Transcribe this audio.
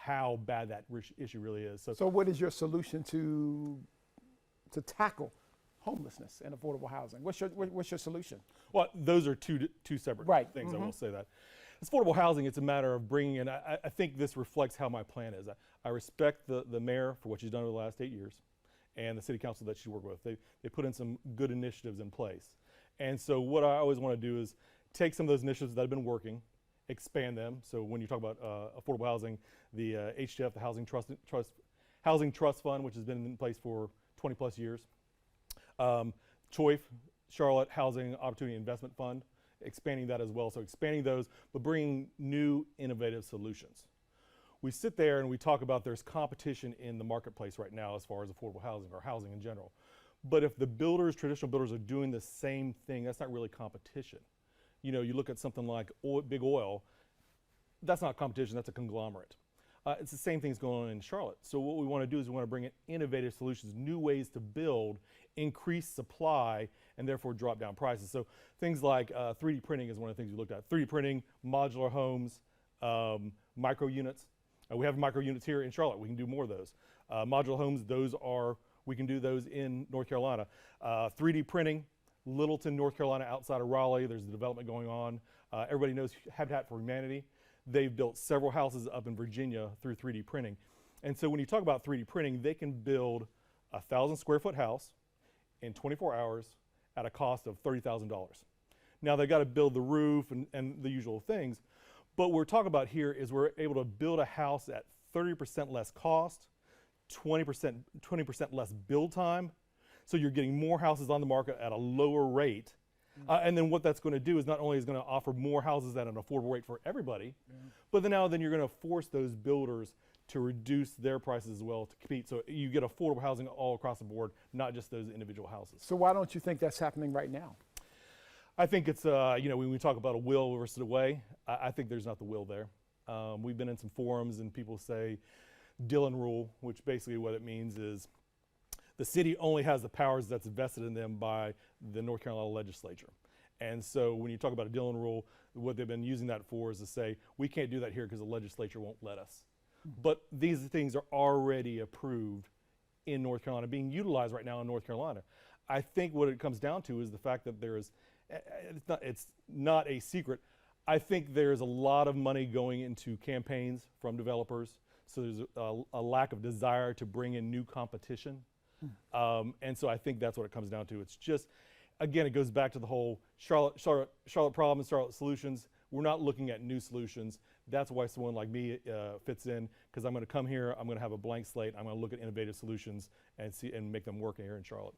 how bad that issue really is. So what is your solution to tackle homelessness and affordable housing? What's your solution? Well, those are two separate things. I will say that. As affordable housing, it's a matter of bringing in. I think this reflects how my plan is. I respect the mayor for what she's done over the last 8 years, and the city council that she's worked with. They put in some good initiatives in place. And so what I always want to do is take some of those initiatives that have been working, expand them. So when you talk about affordable housing, the HTF, the Housing Trust Fund, which has been in place for 20 plus years. CHOIF, Charlotte Housing Opportunity Investment Fund, expanding that as well. So expanding those, but bringing new innovative solutions. We sit there and we talk about there's competition in the marketplace right now as far as affordable housing or housing in general. But if the builders, traditional builders, are doing the same thing, that's not really competition. You know, you look at something like big oil, that's not competition, that's a conglomerate. It's the same things going on in Charlotte. So what we want to do is we want to bring in innovative solutions, new ways to build, increase supply, and therefore drop down prices. So things like 3D printing is one of the things we looked at. 3D printing, modular homes, micro units. We have micro units here in Charlotte. We can do more of those. Modular homes, we can do those in North Carolina. 3D printing, Littleton, North Carolina, outside of Raleigh, there's a development going on. Everybody knows Habitat for Humanity. They've built several houses up in Virginia through 3D printing. And so when you talk about 3D printing, they can build a 1,000 square foot house in 24 hours at a cost of $30,000. Now they've got to build the roof and the usual things, but what we're talking about here is we're able to build a house at 30% less cost, 20% less build time. So you're getting more houses on the market at a lower rate. And then what that's going to do is not only is going to offer more houses at an affordable rate for everybody, but then you're going to force those builders to reduce their prices as well to compete. So you get affordable housing all across the board, not just those individual houses. So why don't you think that's happening right now? I think it's, when we talk about a will versus a way, I think there's not the will there. We've been in some forums and people say Dillon rule, which basically what it means is the city only has the powers that's vested in them by the North Carolina legislature. And so when you talk about a Dillon rule, what they've been using that for is to say, we can't do that here because the legislature won't let us. But these things are already approved in North Carolina, being utilized right now in North Carolina. I think what it comes down to is the fact that it's not a secret. I think there's a lot of money going into campaigns from developers. So there's a lack of desire to bring in new competition. And so I think that's what it comes down to. It's just, again, it goes back to the whole Charlotte problems, Charlotte solutions. We're not looking at new solutions. That's why someone like me fits in, because I'm going to come here, I'm going to have a blank slate, I'm going to look at innovative solutions and make them work here in Charlotte.